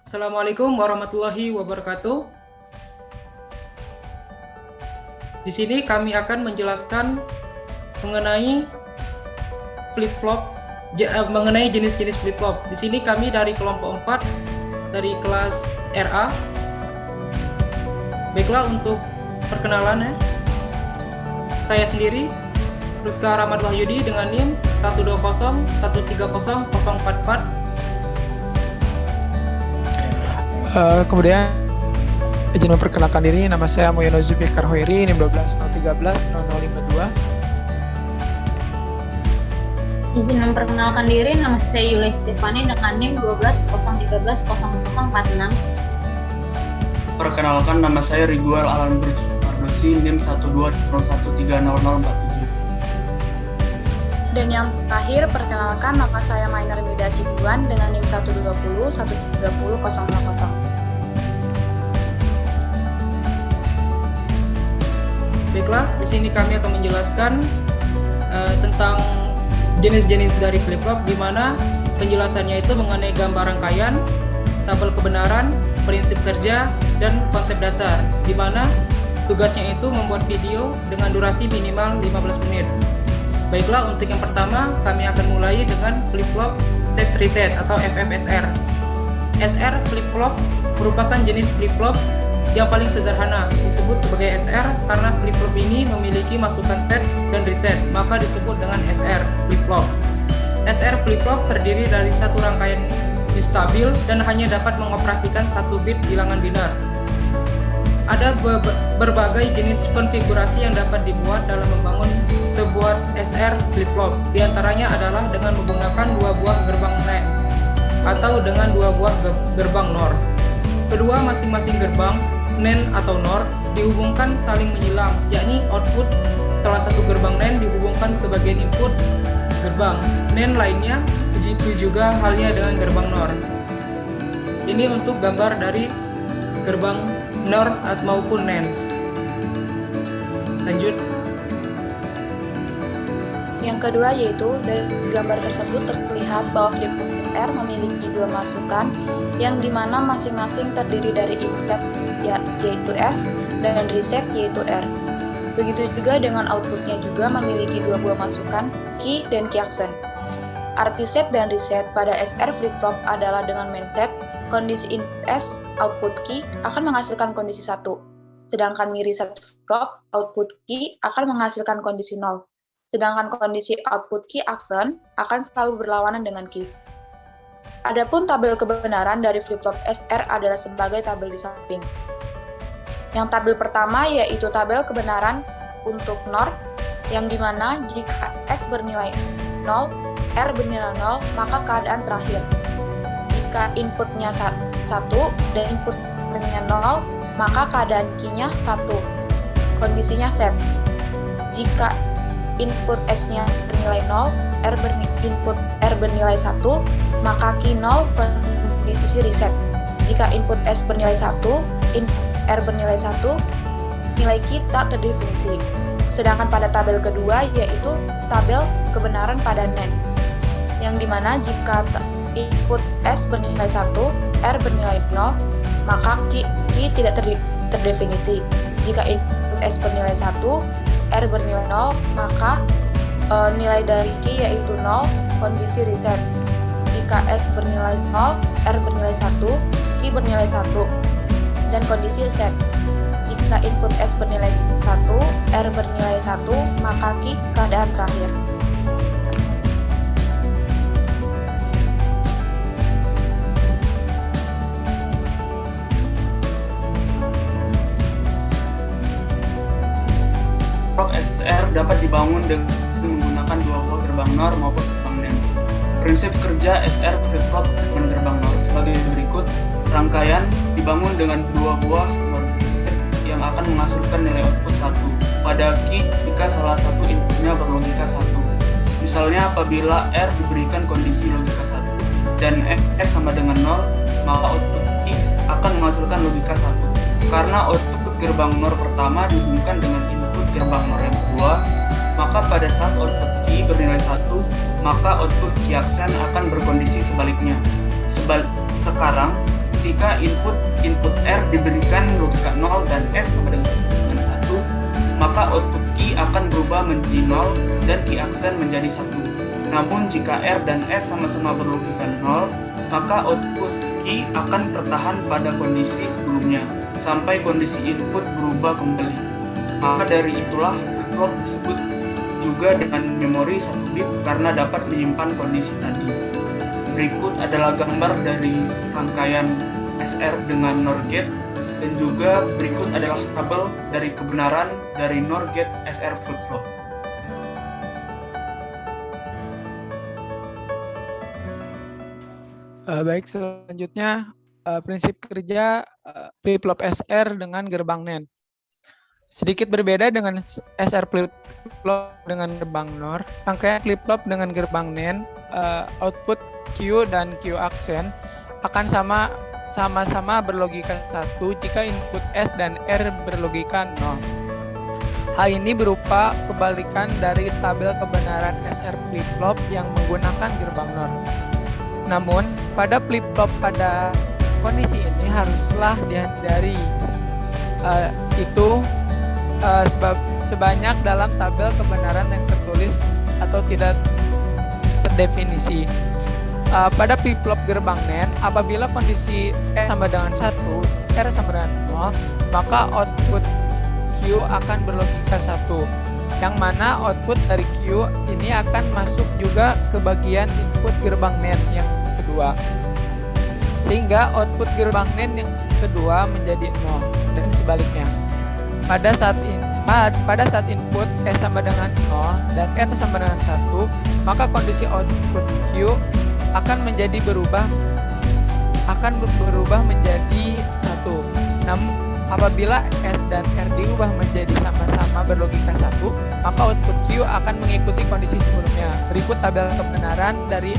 Assalamualaikum warahmatullahi wabarakatuh. Di sini kami akan menjelaskan mengenai flip-flop, mengenai jenis-jenis flip-flop. Di sini kami dari kelompok 4 dari kelas RA. Baiklah, untuk perkenalan saya sendiri Ruska Rahmat Wahyudi dengan NIM 120130044. Kemudian izin memperkenalkan diri, nama saya Moyono Zulfikar Hoiri, NIM 120130052. Izin memperkenalkan diri, nama saya Yulia Stefani dengan NIM 121300046. Perkenalkan, nama saya Riguel Alan Ardosi, NIM 120130047. Dan yang terakhir, perkenalkan, nama saya Mainer Mida Cibuan dengan NIM 1201300. Baiklah, di sini kami akan menjelaskan tentang jenis-jenis dari flip-flop, di mana penjelasannya itu mengenai gambar rangkaian, tabel kebenaran, prinsip kerja, dan konsep dasar, di mana tugasnya itu membuat video dengan durasi minimal 15 menit. Baiklah, untuk yang pertama kami akan mulai dengan flip-flop set reset atau FFSR. SR flip-flop merupakan jenis flip-flop yang paling sederhana, disebut sebagai SR karena flip-flop ini memiliki masukan set dan reset, maka disebut dengan SR flip-flop. SR flip-flop terdiri dari satu rangkaian bit stabil dan hanya dapat mengoperasikan satu bit bilangan binar. Ada berbagai jenis konfigurasi yang dapat dibuat dalam membangun sebuah SR flip-flop. Di antaranya adalah dengan menggunakan dua buah gerbang NAND atau dengan dua buah gerbang NOR. Kedua masing-masing gerbang NAND atau NOR dihubungkan saling menyilang, yakni output salah satu gerbang NAND dihubungkan ke bagian input gerbang NAND lainnya, begitu juga halnya dengan gerbang NOR. Ini untuk gambar dari gerbang NOR maupun NAND. Lanjut. Yang kedua yaitu, dari gambar tersebut terlihat bahwa flip-flop R memiliki dua masukan yang dimana masing-masing terdiri dari inset yaitu S dan reset yaitu R. Begitu juga dengan outputnya juga memiliki dua buah masukan, key dan key action. Arti set dan reset pada SR flip-flop adalah dengan main set, kondisi input S, output key akan menghasilkan kondisi 1. Sedangkan reset flip-flop, output key akan menghasilkan kondisi 0. Sedangkan kondisi output key action akan selalu berlawanan dengan key. Adapun tabel kebenaran dari flip-flop SR adalah sebagai tabel di samping. Yang tabel pertama yaitu tabel kebenaran untuk NOR, yang dimana jika S bernilai 0, R bernilai 0, maka keadaan terakhir. Jika inputnya 1 dan inputnya 0, maka keadaan key-nya 1. Kondisinya set. Jika input S-nya bernilai 0, input R bernilai 1, maka key 0 kondisi reset. Jika input S bernilai 1, input R bernilai 1, nilai key tak terdefinisi. Sedangkan pada tabel kedua yaitu tabel kebenaran pada NAND, yang dimana jika input S bernilai 1, R bernilai 0, maka key tidak terdefinisi. Jika input S bernilai 1, R bernilai 0, maka nilai dari key yaitu 0, kondisi reset. Jika S bernilai 0, R bernilai 1, key bernilai 1, dan kondisi set. Jika input S bernilai 1, R bernilai 1, maka key keadaan terakhir. SR dapat dibangun dengan menggunakan dua buah gerbang NOR maupun gerbang NAND. Prinsip kerja SR flip-flop dengan gerbang NOR sebagai berikut. Rangkaian dibangun dengan dua buah NOR yang akan menghasilkan nilai output 1 pada key jika salah satu inputnya berlogika 1. Misalnya apabila R diberikan kondisi logika 1 dan S sama dengan 0, maka output key akan menghasilkan logika 1. Karena output gerbang NOR pertama dihubungkan dengan input gerbang NOR yang kedua, maka pada saat output key bernilai 1, maka output key action akan berkondisi sebaliknya. Sekarang, Jika input R diberikan logika 0 dan S sama dengan 1, maka output key akan berubah menjadi 0 dan key aksen menjadi 1. Namun jika R dan S sama-sama berlogika 0, maka output key akan tertahan pada kondisi sebelumnya sampai kondisi input berubah kembali. Maka dari itulah flip-flop disebut juga dengan memori 1 bit karena dapat menyimpan kondisi tadi. Berikut adalah gambar dari rangkaian SR dengan NOR gate, dan juga berikut adalah tabel dari kebenaran dari NOR gate SR flip-flop. Baik, selanjutnya prinsip kerja flip-flop SR dengan gerbang NAND. Sedikit berbeda dengan SR flip-flop dengan gerbang NOR, rangkaian flip-flop dengan gerbang NAND, output Q dan Q aksen akan sama-sama berlogika 1 jika input S dan R berlogika 0. Hal ini berupa kebalikan dari tabel kebenaran SR flip-flop yang menggunakan gerbang NOR. Namun, pada flip-flop pada kondisi ini haruslah dihindari sebanyak dalam tabel kebenaran yang tertulis atau tidak terdefinisi. Pada flip-flop gerbang NAND, apabila kondisi S sama dengan 1, R sama dengan 0, maka output Q akan berlogika 1, yang mana output dari Q ini akan masuk juga ke bagian input gerbang NAND yang kedua. Sehingga output gerbang NAND yang kedua menjadi 0 dan sebaliknya. Pada saat input S sama dengan 0 dan R sama dengan 1, maka kondisi output Q akan berubah menjadi 1. Namun apabila S dan R diubah menjadi sama-sama berlogika 1, maka output Q akan mengikuti kondisi sebelumnya. Berikut tabel kebenaran dari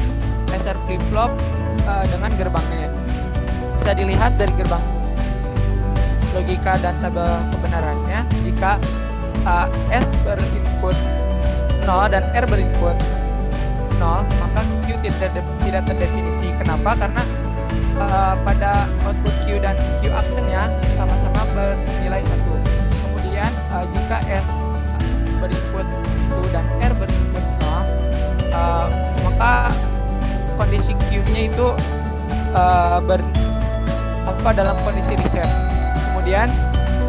SR flip-flop dengan gerbang NAND. Bisa dilihat dari gerbang logika dan tabel kebenarannya, jika S berinput 0 dan R berinput 0, maka Q tidak terdefinisi. Kenapa? Karena pada output Q dan Q aksennya sama-sama bernilai 1. Kemudian jika S berinput 1 dan R berinput 0, maka kondisi Q-nya itu dalam kondisi reset. Kemudian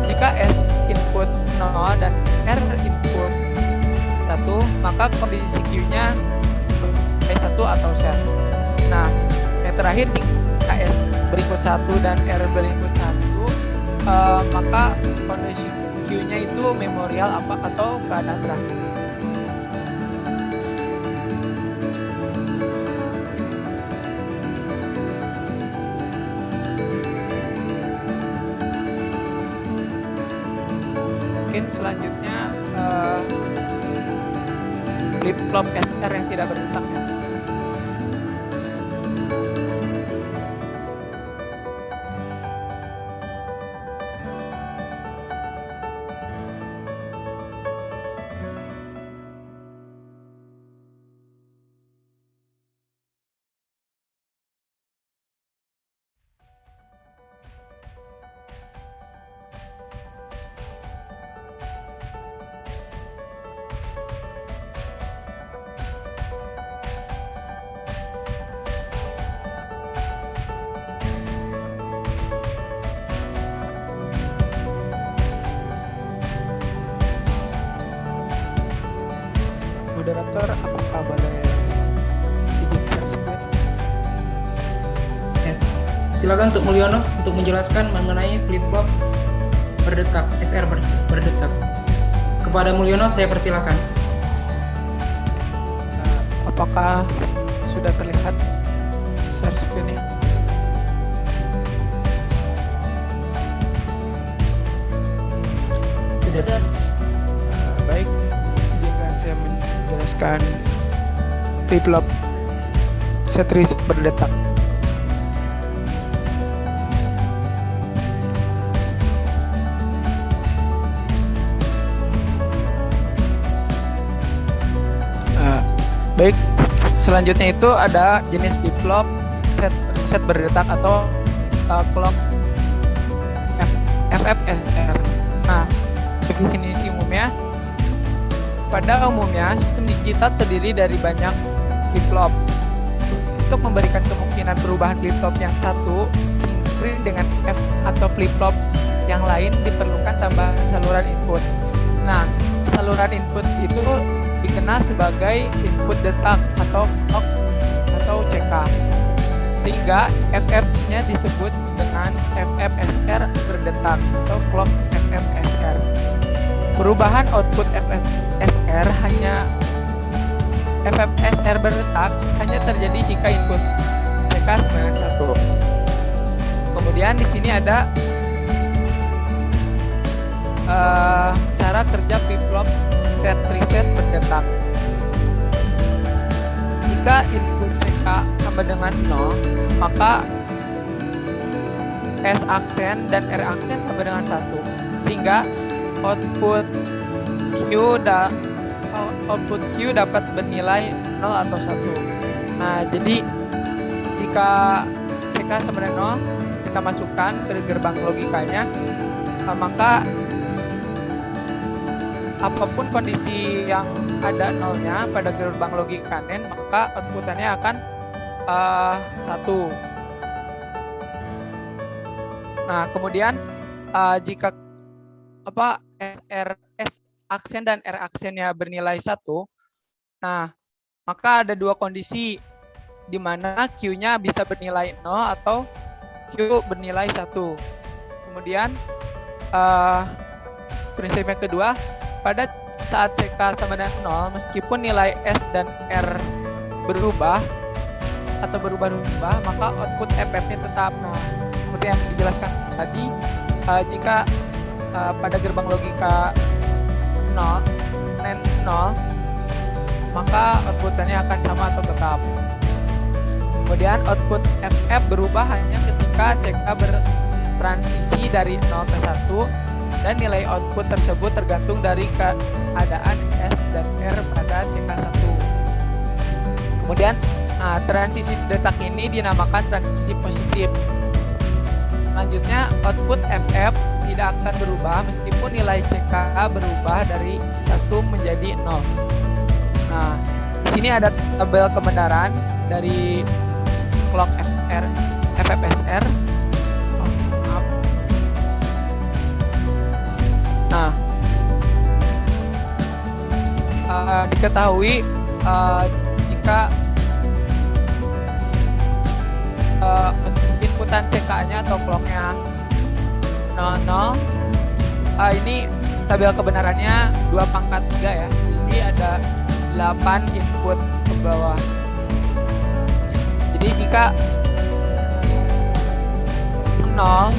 jika S input 0 dan R input 1, maka kondisi Q-nya S1 atau set. Nah, yang terakhir jika S berikut 1 dan R berikut 1, maka kondisi Q-nya itu memorial atau keadaan terakhir. Mungkin selanjutnya flip-flop SR yang tidak berdetak ya. Moderator, apakah boleh izin share screen? Yes. Silakan untuk Mulyono untuk menjelaskan mengenai flip-flop berdetak, SR berdetak. Kepada Mulyono saya persilakan. Apakah sudah terlihat share screen-nya? Sudah. Baik, izinkan saya menjelaskan flip-flop set reset berdetak. Baik, selanjutnya itu ada jenis flip-flop set berdetak atau clock FFSR. Nah, definisi umumnya, pada umumnya sistem digital terdiri dari banyak flip-flop. Untuk memberikan kemungkinan perubahan flip-flop yang satu sinkron dengan F atau flip-flop yang lain diperlukan tambahan saluran input. Nah, saluran input itu dikenal sebagai input detak atau clock atau CK. Sehingga FF-nya disebut dengan FFSR berdetak atau clock FFSR. Perubahan output FFSR berdetak hanya terjadi jika input CK sama dengan 1. Kemudian di sini ada cara kerja flip-flop set reset berdetak. Jika input CK sama dengan 0, maka S aksen dan R aksen sama dengan 1, sehingga output Q dapat bernilai 0 atau 1. Nah, jadi jika CK sama dengan 0 kita masukkan ke gerbang logikanya, maka apapun kondisi yang ada nolnya pada gerbang logika NAND, maka outputannya akan 1. Nah, kemudian jika S aksen dan R aksennya bernilai 1, nah maka ada dua kondisi di mana Q-nya bisa bernilai 0 atau Q bernilai 1. Kemudian prinsip yang kedua, pada saat CK sama dengan 0, meskipun nilai S dan R berubah atau berubah-ubah, maka output FF-nya tetap. Nah, seperti yang dijelaskan tadi, jika pada gerbang logika 0, NAND 0, maka outputannya akan sama atau tetap. Kemudian output FF berubah hanya ketika CK bertransisi dari 0 ke 1, dan nilai output tersebut tergantung dari keadaan S dan R pada CK1. Kemudian transisi detak ini dinamakan transisi positif. Selanjutnya, output FF tidak akan berubah meskipun nilai CK berubah dari 1 menjadi 0. Nah, di sini ada tabel kebenaran dari clock FFSR. Nah, diketahui jika inputan CK-nya atau clock-nya 00, ini tabel kebenarannya 2/3 ya. Jadi ada 8 input ke bawah. Jadi jika 0,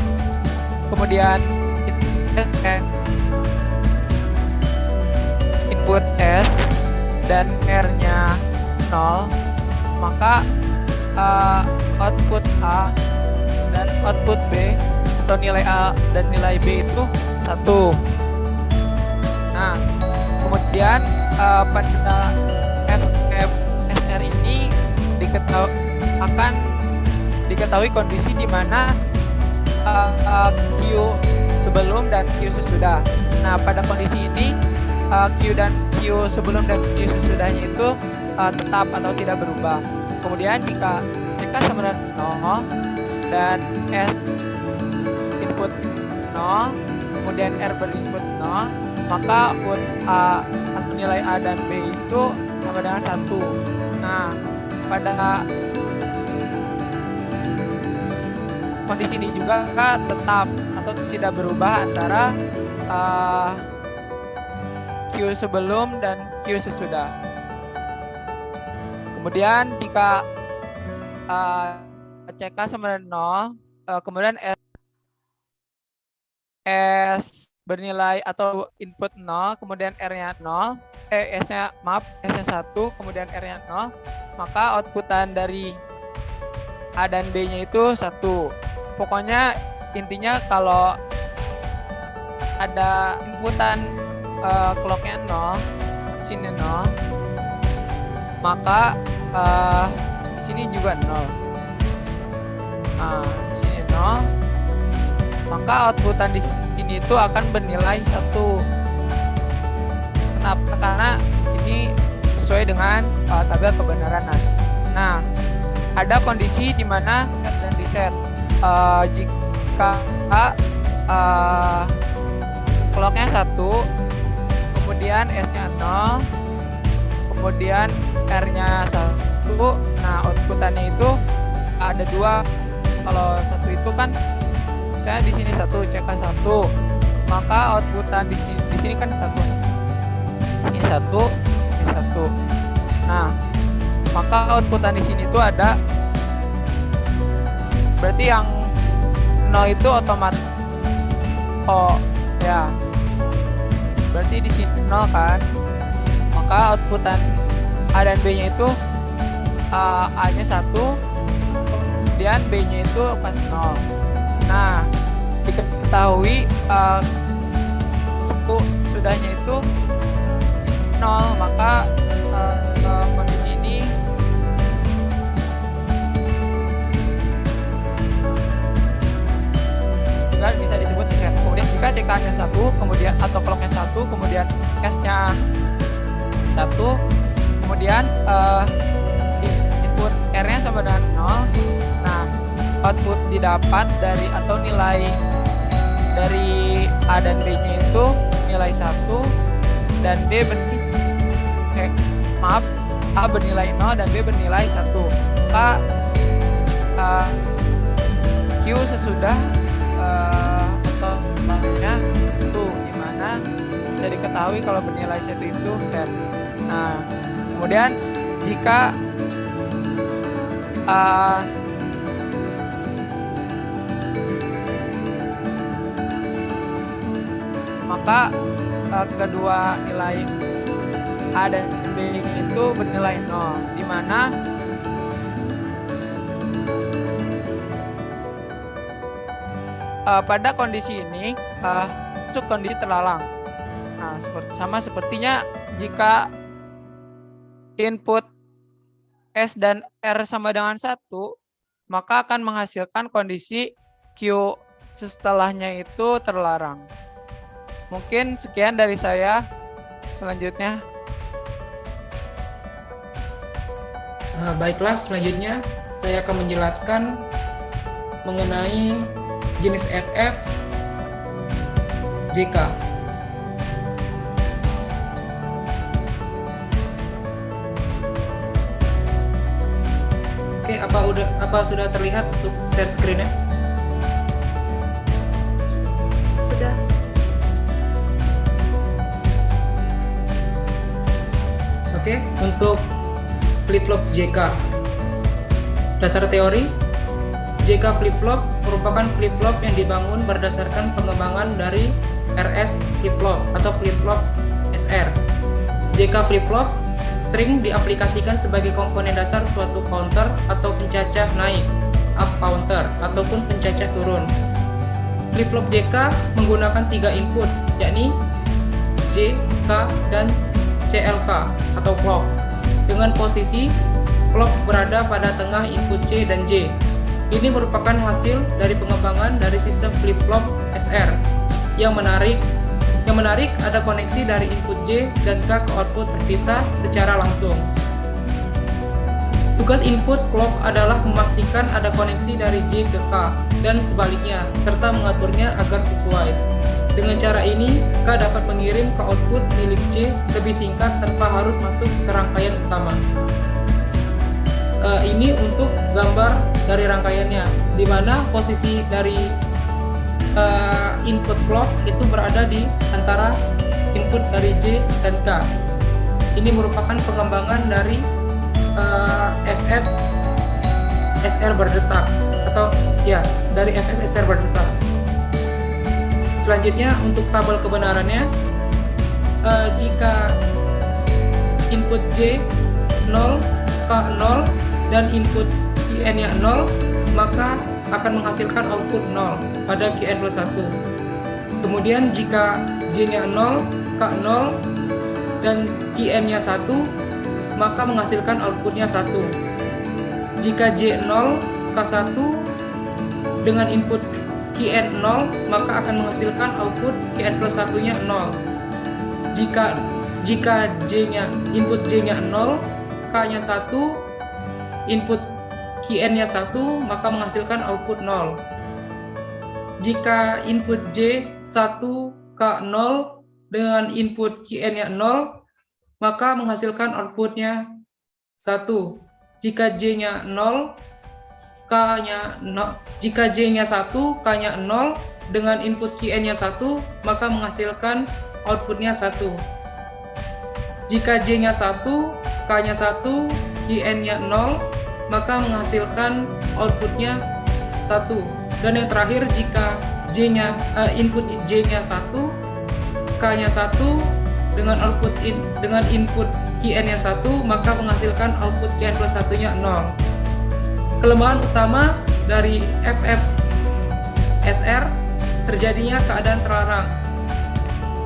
kemudian input S dan R-nya 0, maka output A dan output B atau nilai A dan nilai B itu 1. Nah, kemudian pada FFSR ini akan diketahui kondisi di mana Q sebelum dan Q sesudah. Nah, pada kondisi ini Q sebelum dan Q sesudahnya itu tetap atau tidak berubah. Kemudian jika CK sama dengan 0 dan S input 0, kemudian R berinput 0, maka output A atau nilai A dan B itu sama dengan 1. Nah, pada kondisi ini juga tetap atau tidak berubah antara Q sebelum dan Q sesudah. Kemudian jika CK sama dengan 0, kemudian S bernilai atau input 0, kemudian R-nya 0, S-nya 1, kemudian R-nya 0, maka outputan dari A dan B-nya itu 1. Pokoknya intinya kalau ada inputan clock-nya 0, sini 0, maka di sini juga 0. Nah, di sini 0, maka outputan di sini itu akan bernilai 1. Kenapa? Karena ini sesuai dengan tabel kebenaran. Nah, ada kondisi di mana set dan reset. Jika clock-nya 1, kemudian S-nya 0, kemudian R-nya 1, nah outputannya itu ada 2. Kalau 1 itu kan misalnya di sini 1, CK 1, maka outputan di sini kan 1. Sini 1, sini 1. Nah, maka outputan di sini tuh ada, berarti yang 0 itu otomatis ya. Berarti di sini 0 kan. Maka outputan A dan B-nya itu A-nya 1, kemudian B-nya itu pas 0. Nah, diketahui sudahnya itu 0, maka kondisi ini juga bisa disebut reset. Kemudian jika CK-nya 1, kemudian atau clock-nya 1, kemudian S-nya 1, kemudian input R-nya sama dengan 0. Nah, output didapat dari atau nilai dari A dan B-nya itu nilai 1 dan B A bernilai 0 dan B bernilai 1. Maka Q sesudah atau namanya itu, dimana bisa diketahui kalau bernilai 1 itu set. Nah, kemudian jika maka kedua nilai A dan B itu bernilai 0, di mana pada kondisi ini masuk kondisi terlarang. Nah, sepertinya jika input S dan R sama dengan 1, maka akan menghasilkan kondisi Q setelahnya itu terlarang. Mungkin sekian dari saya. Selanjutnya. Baiklah, selanjutnya saya akan menjelaskan mengenai jenis FF JK. Oke, apa sudah terlihat untuk share screen-nya? Sudah. Oke, untuk flip-flop JK. Dasar teori, JK flip-flop merupakan flip-flop yang dibangun berdasarkan pengembangan dari RS flip-flop atau flip-flop SR. JK flip-flop sering diaplikasikan sebagai komponen dasar suatu counter atau pencacah naik, up counter, ataupun pencacah turun. Flip-flop JK menggunakan 3 input, yakni J, K, dan CLK atau clock. Dengan posisi clock berada pada tengah input C dan J. Ini merupakan hasil dari pengembangan dari sistem flip-flop SR. Yang menarik ada koneksi dari input J dan K ke output terpisah secara langsung. Tugas input clock adalah memastikan ada koneksi dari J ke K dan sebaliknya, serta mengaturnya agar sesuai. Dengan cara ini, K dapat mengirim ke output milik J lebih singkat tanpa harus masuk ke rangkaian utama. Ini untuk gambar dari rangkaiannya, di mana posisi dari input clock itu berada di antara input dari J dan K. Ini merupakan pengembangan dari FF SR berdetak atau ya dari FF SR berdetak. Selanjutnya untuk tabel kebenarannya, jika input J 0, K 0, dan input Qn-nya 0, maka akan menghasilkan output 0 pada Qn plus 1. Kemudian jika J-nya 0, K 0, dan Qn-nya 1, maka menghasilkan outputnya 1. Jika J 0, K 1 dengan input Qn 0, maka akan menghasilkan output Qn plus 1-nya 0. Jika J-nya, input J-nya 0, K-nya 1, input Qn-nya 1, maka menghasilkan output 0. Jika input J 1, K 0 dengan input Qn-nya 0, maka menghasilkan outputnya 1. Jika J-nya 0, K-nya 0, jika J-nya 1, K-nya 0 dengan input Qn-nya 1, maka menghasilkan outputnya 1. Jika J-nya 1, K-nya 1, Qn-nya 0, maka menghasilkan outputnya 1. Dan yang terakhir, jika input J-nya 1, K-nya 1 dengan input Qn-nya 1, maka menghasilkan output Qn plus 1-nya 0. Kelemahan utama dari FFSR terjadinya keadaan terlarang.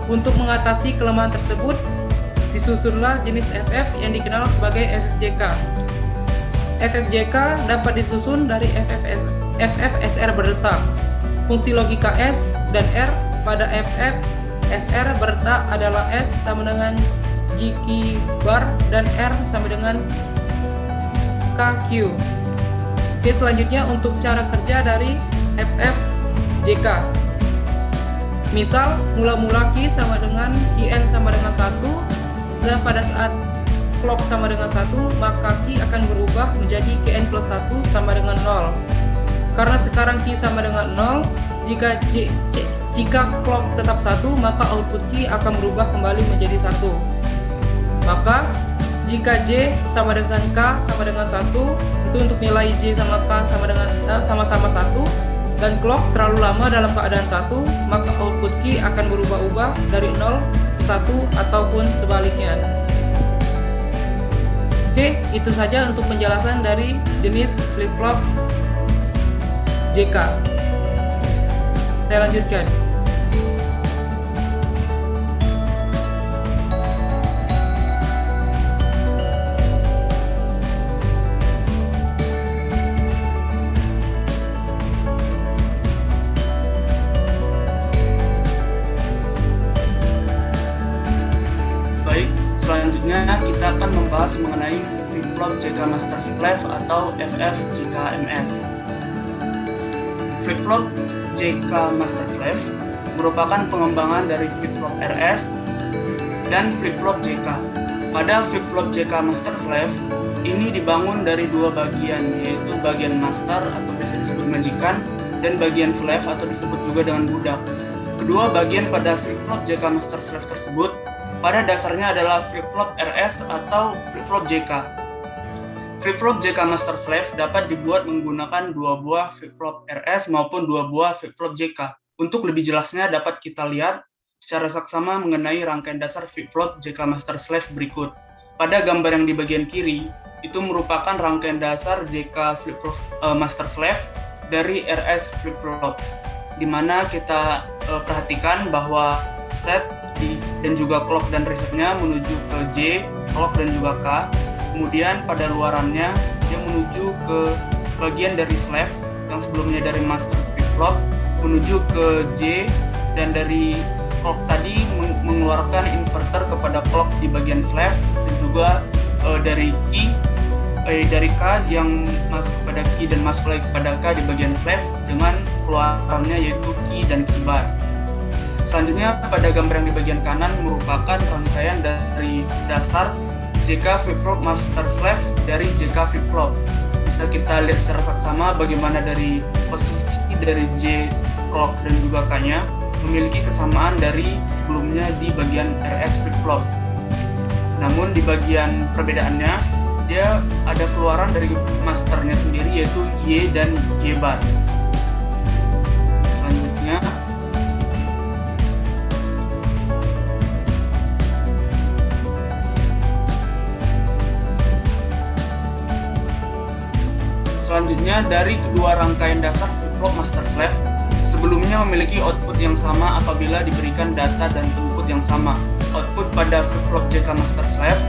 Untuk mengatasi kelemahan tersebut, disusunlah jenis FF yang dikenal sebagai FFJK. FFJK dapat disusun dari FFSR berdetak. Fungsi logika S dan R pada FFSR berdetak adalah S sama dengan GQ bar dan R sama dengan KQ. Oke, selanjutnya untuk cara kerja dari FFJK. Misal, mula-mula Q sama dengan Qn sama dengan 1, dan pada saat clock sama dengan 1, maka Q akan berubah menjadi Qn plus 1 sama dengan 0. Karena sekarang Q sama dengan 0, jika clock tetap 1, maka output Q akan berubah kembali menjadi 1. Maka, jika J sama dengan K sama dengan 1, itu untuk nilai J sama K sama-sama 1, dan clock terlalu lama dalam keadaan 1, maka output Q akan berubah-ubah dari 0 ke 1 ataupun sebaliknya. Oke, itu saja untuk penjelasan dari jenis flip-flop JK. Saya lanjutkan. Baik, selanjutnya kita akan membahas mengenai flip-flop JK Master Slave atau FFJKMS. Flip-flop JK Master Slave merupakan pengembangan dari flip-flop RS dan flip-flop JK. Pada flip-flop JK Master Slave, ini dibangun dari dua bagian, yaitu bagian master atau biasa disebut majikan dan bagian slave atau disebut juga dengan budak. Kedua bagian pada flip-flop JK Master Slave tersebut pada dasarnya adalah flip-flop RS atau flip-flop JK. Flip-flop JK Master Slave dapat dibuat menggunakan dua buah flip-flop RS maupun dua buah flip-flop JK. Untuk lebih jelasnya dapat kita lihat secara saksama mengenai rangkaian dasar flip-flop JK Master Slave berikut. Pada gambar yang di bagian kiri, itu merupakan rangkaian dasar JK flip-flop Master Slave dari RS flip-flop, di mana kita perhatikan bahwa set dan juga clock dan resetnya menuju ke J, clock dan juga K. Kemudian pada luarannya dia menuju ke bagian dari slave yang sebelumnya dari master flip-flop menuju ke J, dan dari clock tadi mengeluarkan inverter kepada clock di bagian slave, dan juga dari K yang masuk kepada Q dan masuk lagi kepada K di bagian slave dengan keluarannya yaitu Q dan Q bar. Selanjutnya pada gambar yang di bagian kanan merupakan rangkaian dari dasar JK flip-flop Master Slave dari JK flip-flop. Bisa kita lihat secara saksama bagaimana dari posisi dari J, clock dan juga K-nya memiliki kesamaan dari sebelumnya di bagian RS flip-flop. Namun di bagian perbedaannya dia ada keluaran dari masternya sendiri yaitu Y dan Y bar. Selanjutnya dari kedua rangkaian dasar flip-flop Master Slave sebelumnya memiliki output yang sama apabila diberikan data dan input yang sama. Output pada flip-flop JK Master Slave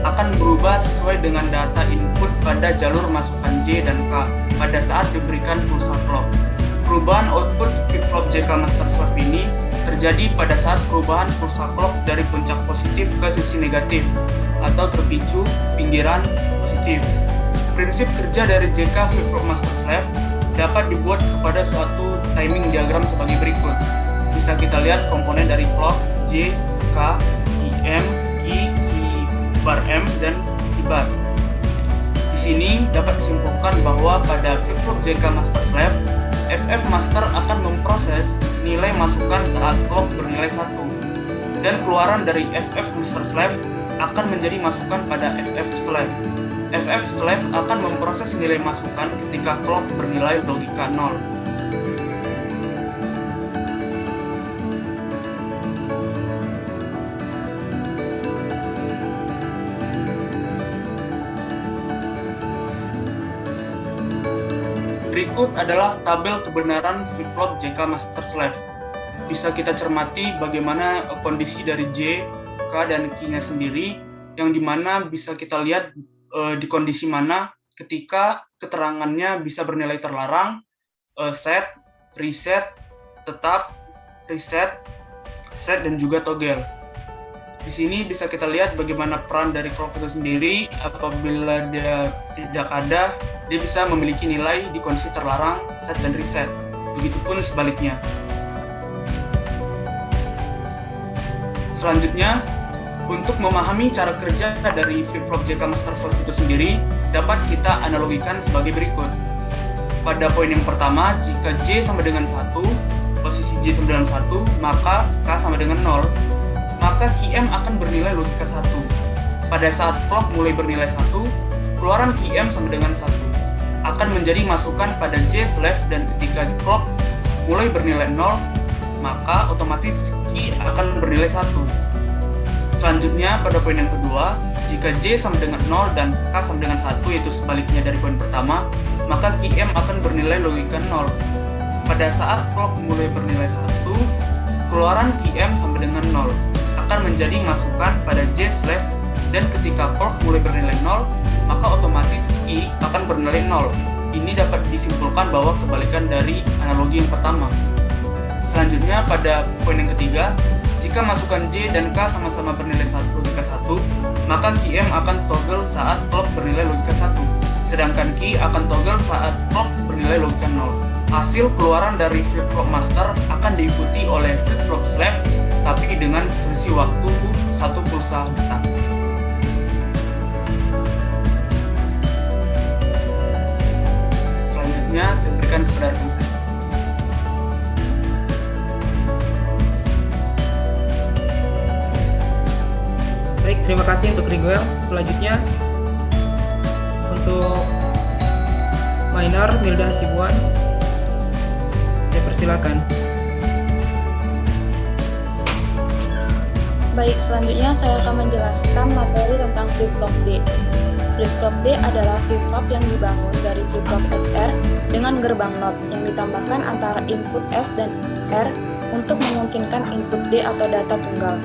akan berubah sesuai dengan data input pada jalur masukan J dan K pada saat diberikan pulsa clock. Perubahan JK master slave ini terjadi pada saat perubahan pulsa clock dari puncak positif ke sisi negatif atau terpicu pinggiran positif. Prinsip kerja dari JK flip-flop master slave dapat dibuat kepada suatu timing diagram sebagai berikut. Bisa kita lihat komponen dari clock J, K, I, M, Q, bar M, dan I bar. Di sini dapat disimpulkan bahwa pada flip-flop JK master slave, FF master akan memproses nilai masukan saat clock bernilai 1, dan keluaran dari FF master slave akan menjadi masukan pada FF slave. FF slave akan memproses nilai masukan ketika clock bernilai logika 0. Berikut adalah tabel kebenaran flip-flop JK master slave. Bisa kita cermati bagaimana kondisi dari J, K, dan Q-nya sendiri, yang dimana bisa kita lihat di kondisi mana ketika keterangannya bisa bernilai terlarang, set, reset, tetap, reset, set, dan juga toggle. Di sini bisa kita lihat bagaimana peran dari clock itu sendiri. Apabila dia tidak ada, dia bisa memiliki nilai di kondisi terlarang, set, dan reset. Begitupun sebaliknya. Selanjutnya, untuk memahami cara kerja dari flip-flop JK master slave itu sendiri, dapat kita analogikan sebagai berikut. Pada poin yang pertama, jika J sama dengan 1, posisi J sama dengan 1, maka K sama dengan 0. Maka QM akan bernilai logika 1. Pada saat clock mulai bernilai 1, keluaran QM sama dengan 1 akan menjadi masukan pada J slave, dan ketika clock mulai bernilai 0, maka otomatis Q akan bernilai 1. Selanjutnya, pada poin yang kedua, jika J sama dengan 0 dan K sama dengan 1, yaitu sebaliknya dari poin pertama, maka QM akan bernilai logika 0. Pada saat clock mulai bernilai 1, keluaran QM sama dengan 0 akan menjadi masukan pada J slave, dan ketika clock mulai bernilai 0, maka otomatis Q akan bernilai 0. Ini dapat disimpulkan bahwa kebalikan dari analogi yang pertama. Selanjutnya, pada poin yang ketiga, jika masukan J dan K sama-sama bernilai logika 1, maka QM akan toggle saat clock bernilai logika 1, sedangkan Q akan toggle saat clock bernilai logika 0. Hasil keluaran dari flip-flop master akan diikuti oleh flip-flop slave, tapi dengan selisih waktu 1 pulsa detak. Selanjutnya, saya berikan kepada rekan saya. Baik, terima kasih untuk Riguel. Selanjutnya, untuk minor Milda Hasibuan, saya persilakan. Baik, selanjutnya saya akan menjelaskan materi tentang flip-flop D. Flip-flop D adalah flip-flop yang dibangun dari flip-flop SR dengan gerbang NOT yang ditambahkan antara input S dan R untuk memungkinkan input D atau data tunggal.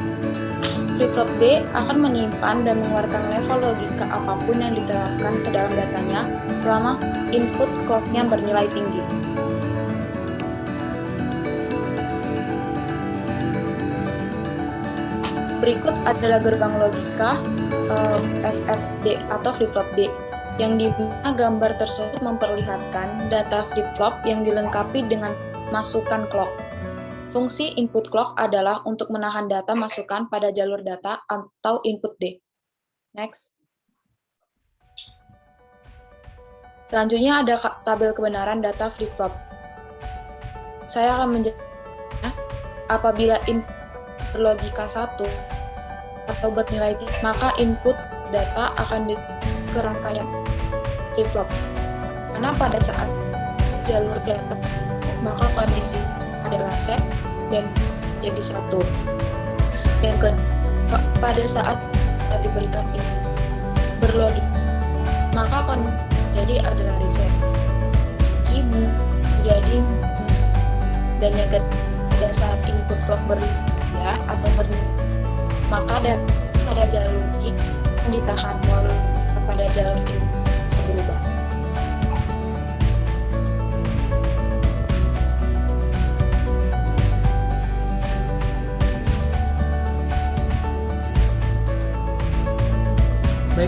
Flip-flop D akan menyimpan dan mengeluarkan level logika apapun yang diterapkan ke dalam datanya selama input clock-nya bernilai tinggi. Berikut adalah gerbang logika FFD atau flip-flop D, yang dimana gambar tersebut memperlihatkan data flip-flop yang dilengkapi dengan masukan clock. Fungsi input clock adalah untuk menahan data masukan pada jalur data atau input D. Next. Selanjutnya ada tabel kebenaran data flip-flop. Saya akan menjelaskan apabila input berlogika 1 atau bernilai tinggi, maka input data akan ke rangkaian flip-flop. Karena pada saat jalur data, maka kondisi adalah set dan jadi 1. Yang kedua, pada saat diberikan input berlogika, maka akan jadi adalah reset. Ibu jadi dan yang ketiga, pada saat input clock berbeda atau maka pada jalur kick ditahan walau pada jalur input berubah.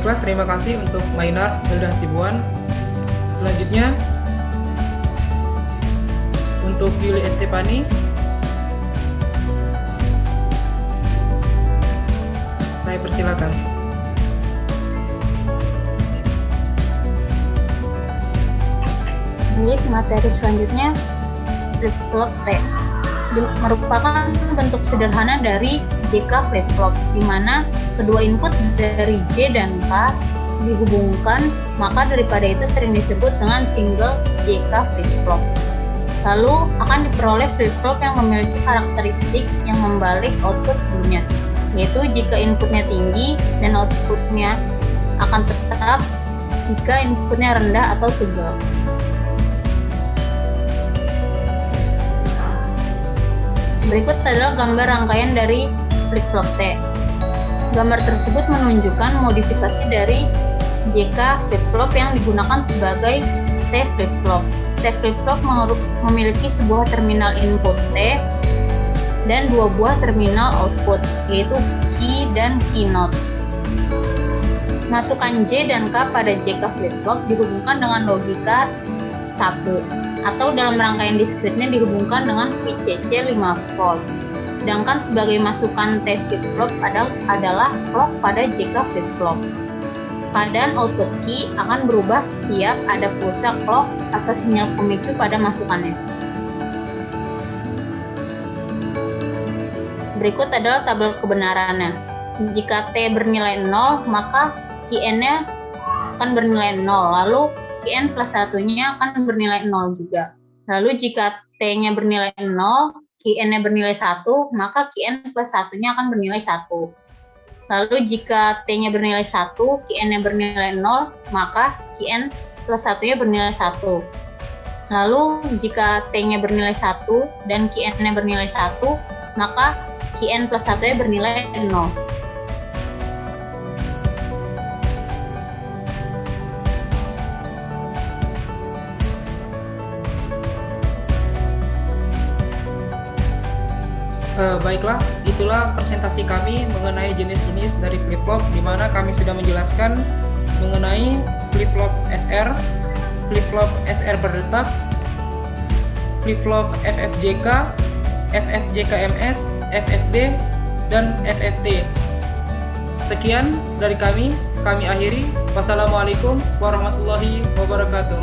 Baiklah, terima kasih untuk Mainar Hilda Hasibuan. Selanjutnya untuk Yuli Estefani, saya persilakan. Baik, materi selanjutnya flip-flop T. Merupakan bentuk sederhana dari JK flip-flop, di mana kedua input dari J dan K dihubungkan, maka daripada itu sering disebut dengan single JK flip-flop. Lalu akan diperoleh flip-flop yang memiliki karakteristik yang membalik output sebelumnya, yaitu jika inputnya tinggi dan outputnya akan tetap jika inputnya rendah atau tunggal. Berikut adalah gambar rangkaian dari flip-flop T. Gambar tersebut menunjukkan modifikasi dari JK flip-flop yang digunakan sebagai T flip-flop. T flip-flop memiliki sebuah terminal input T dan dua buah terminal output, yaitu key dan keynote. Masukan J dan K pada JK flip-flop dihubungkan dengan logika 1, atau dalam rangkaian diskritnya dihubungkan dengan VCC 5 volt. Sedangkan sebagai masukan T flip-flop adalah clock pada JK flip-flop. Keadaan output key akan berubah setiap ada pulsa clock atau sinyal pemicu pada masukannya. Berikut adalah tabel kebenarannya. Jika T bernilai 0, maka Qn-nya akan bernilai 0, lalu Qn plus 1-nya akan bernilai 0 juga. Lalu jika T-nya bernilai 0, Qn-nya bernilai 1, maka Qn plus 1-nya akan bernilai 1. Lalu jika T-nya bernilai 1, Qn-nya bernilai 0, maka Qn plus 1-nya bernilai 1. Lalu jika T-nya bernilai 1 dan Qn-nya bernilai 1, maka Qn plus 1-nya bernilai 0. Baiklah, itulah presentasi kami mengenai jenis-jenis dari flip-flop, di mana kami sudah menjelaskan mengenai flip-flop SR, flip-flop SR berdetak, flip-flop FFJK, FFJKMS, FFD, dan FFT. Sekian dari kami akhiri. Wassalamualaikum warahmatullahi wabarakatuh.